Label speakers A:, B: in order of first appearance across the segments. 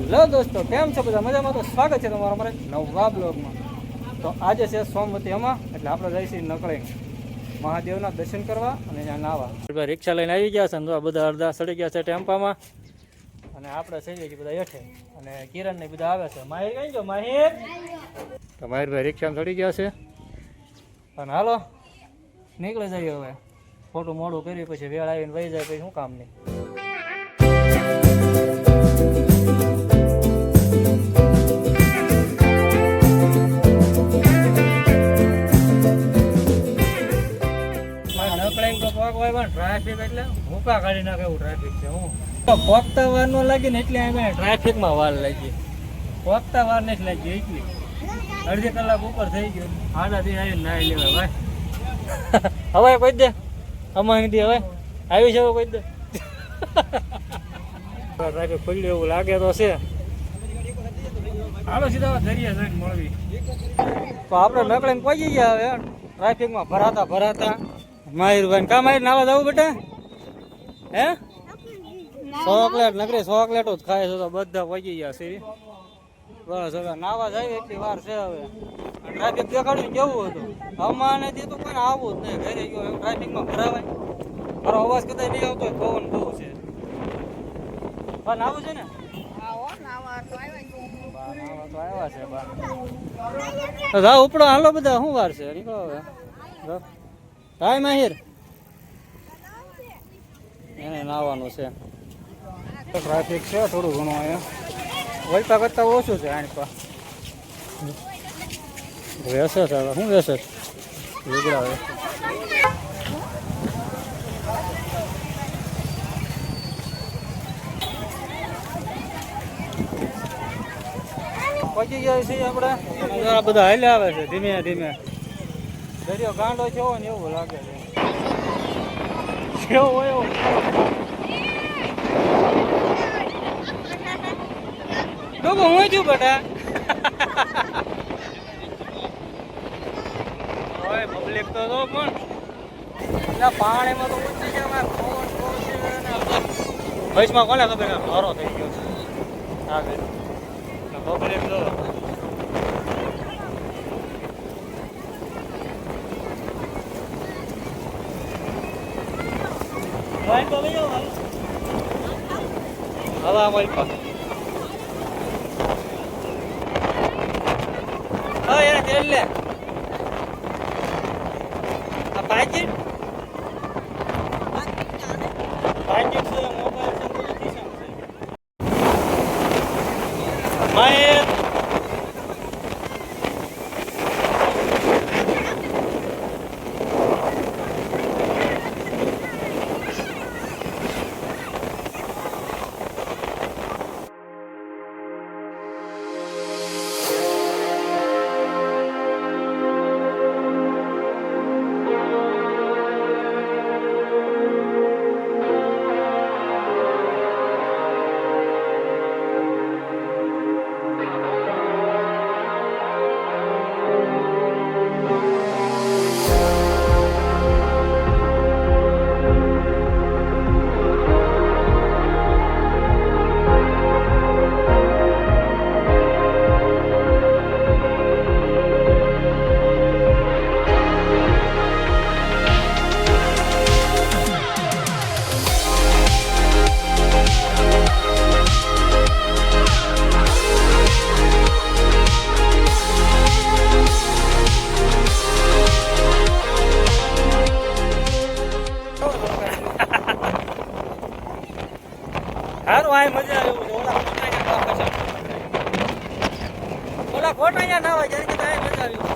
A: Hello દોસ્તો, કેમ છો બધા? મજામાં? તો સ્વાગત છે તમારા અમારે નવા બ્લોગમાં. તો આજે છે સોમવતી અમા, એટલે આપણે જઈશું નકળે મહાદેવના દર્શન કરવા અને ત્યાં નાવા. રિક્ષા લઈને આવી ગયા છે ને બધા અડધા સડી ગયા છે ટેમ્પામાં, અને આપણે થઈ ગયા બધા હેઠે, અને કિરણ ને બધા આવે છે. માહિર કઈ ગયો? માહિર તો માહિરભાઈ રિક્ષામાં ચડી ગયા છે, અને હાલો નીકળી જઈએ હવે. ખોટું મોડું કર્યું પછી વેળ આવીને વહી જાય પછી શું કામ નહીં. ટ્રાફિક એટલે ભૂકા કાઢી નાખે એવું ટ્રાફિક છે. હું પોગતા વાર નો લાગી ને એટલે અમે ટ્રાફિકમાં વાર લાગી. પોગતા વાર નથી લાગી એટલી. અડધી કલાક ઉપર થઈ ગયો. આડાથી આવીને નાઈ લેવા ભાઈ. હવે કોઈ દે અમારી દી હવે આવી છે કોઈ દે. ટ્રાફિક ખુલ્યું એવું લાગે તો છે. હાલો સીધા દરિયા જઈને મળવી. તો આપણે નકળીને પહોંચી ગયા હવે ટ્રાફિકમાં ભરાતા. માહિરભાઈ કા માહિર નાવા જવું બેટા? હે ચોકલેટ નકરી ચોકલેટો જ ખાય છે તો બધા પહોંચી ગયા છે. બસ હવે નાવા જાય એટલી વાર છે. હવે ટ્રાફિક દેખાડ્યું કેવું હતું અમાને તો કોઈ આવવું જ નહીં. ઘરે ગયો એમ ટ્રાફિકમાં ભરાવાય. મારો અવાજ કદાચ નહીં આવતો પવન બહુ છે. પણ આવું છે ને જાઓ ઉપડો હાલો બધા. શું વાર છે? નીકળો હવે. હાય માહિર એને નાવાનું છે. ટ્રાફિક છે થોડું ઘણું અહીંયા, વલપા કરતા ઓછું છે. આની પા વેસે છે. હવે શું વેસે લુગડા હવે પહોંચી ગયા છીએ આપણે. બધા હાલ્યા આવે છે ધીમે ધીમે. દરિયો ગાંડો છે ને એવું લાગે છે. કેવું હોય એવું હું છું બેટા. પબ્લિક તો જો પણ પાણીમાં તો ઊંચી છે. ભેંસમાં કોને ખબર ભારો થઈ ગયો છે આગળ. પબ્લિક તો હવે અમારી પાસે એને તેલ લે. આ પાકીટ છે. મોબાઈલ છે બધું ખિસ્સામાં છે. માહિર સારું આ મજા આવે એવું છે. ઓલા ખોટા ના હોય જ્યારે કે મજા આવી છે.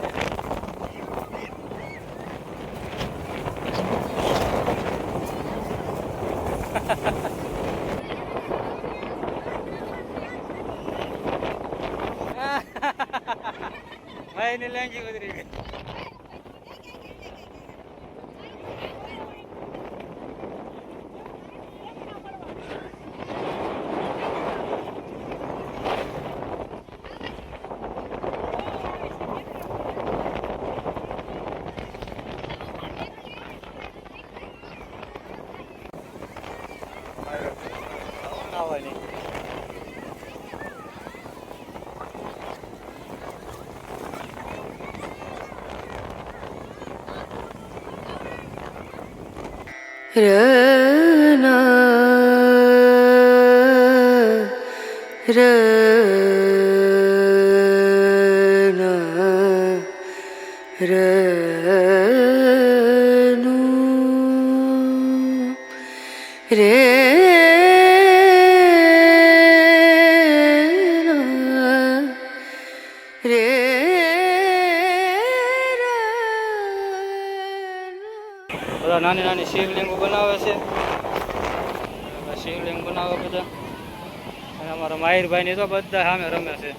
A: ભાઈ ને લેંગી ઉતરી ગઈ. આવવાની બધા નાની નાની શિવલિંગો બનાવે છે, શિવલિંગ બનાવે બધા. અને અમારા માહિરભાઈ ની તો બધા સામે રમે છે.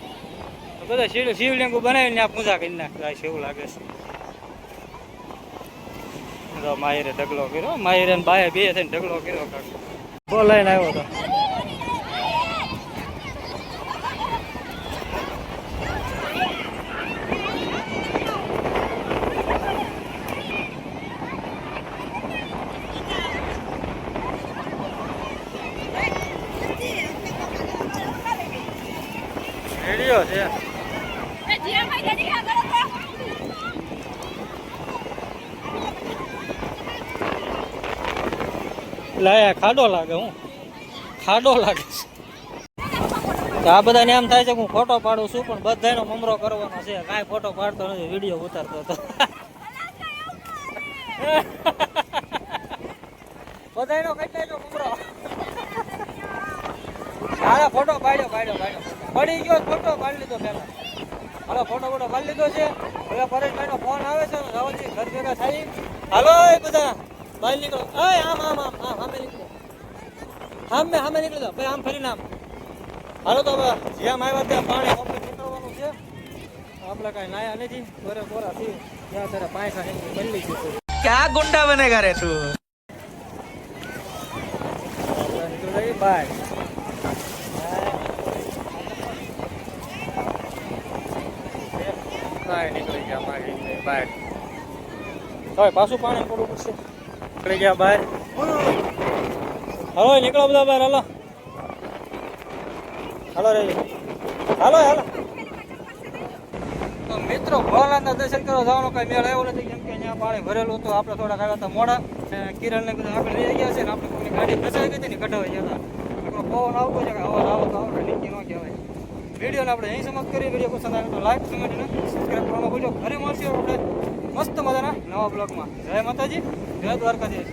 A: તો બધા શિવલિંગો બનાવીને આ પૂજા કરી નાખતા છે એવું લાગે છે. માહિરે ઢગલો કર્યો, માહિરે બાએ બે થઈને ઢગલો કર્યો. બોલાઈને આવ્યો હતો. રેડિયો છે. લાયા ખાડો લાગે, હું ખાડો લાગે છે. આ બધાને એમ થાય છે કે હું ફોટો પાડું છું, પણ બધાનો મમરો કરવાનો છે. કાંઈ ફોટો પાડતો નથી, વિડીયો ઉતારતો હતો. બધાનો કેટલાનો મમરો. સારા ફોટો પાડ્યો પડી ગયો, ફોટો પાડી લીધો પેલા. હાલો ફોટો પાડી લીધો છે. હવે પરેશભાઈ નો ફોન આવે છે, રાવલજી ઘર ભેગા થાય. હાલો એ બધા બહાર નીકળો. આમ સામે નીકળો, સામે નીકળી જાઓ ભાઈ, આમ ફરીને આમ. હાલો તો હવે જેમ આવ્યા ત્યાં પાણી ઓપરેટ નીકળવાનું છે. આપણે કાંઈ નાયા નથી, કોરા થી જ્યાં તારે પાંખા બદલી ગયું.
B: क्या गुंडा बनेगा रे तू?
A: બાય નીકળી ગયા બહાર. હવે પાછું પાણી પડવું પડશે. નીકળી ગયા બહાર. હાલો નીકળો બધા બહાર. હાલો રે, હાલો. તો મિત્રો ભોળાનાથના દર્શન કરવા જવાનો કઈ મેળ આવ્યો નથી, કેમ કે અહીંયા પાણી ભરેલું હતું. આપણે થોડાક આવ્યા હતા મોડા. કિરણ ને બધા આપણે લઈ ગયા છે ને, આપણે કોઈની ગાડી ફસાઈ ગઈ હતી ને, કઢાવી ગયા હતા. આપણો પવન આવતો છે કે અવાજ આવતો આપણે નીચે ન કહેવાય. વિડીયોને આપણે અહીં સમાપ્ત કરીએ. વિડીયો પસંદ આવે તો લાઈક કમેન્ટ અને સબસ્ક્રાઈબ કરવાનું ભૂલજો. ઘરે મળશે આપણે મસ્ત મજાના નવા બ્લોગમાં. જય માતાજી, જય દ્વારકાધીશ.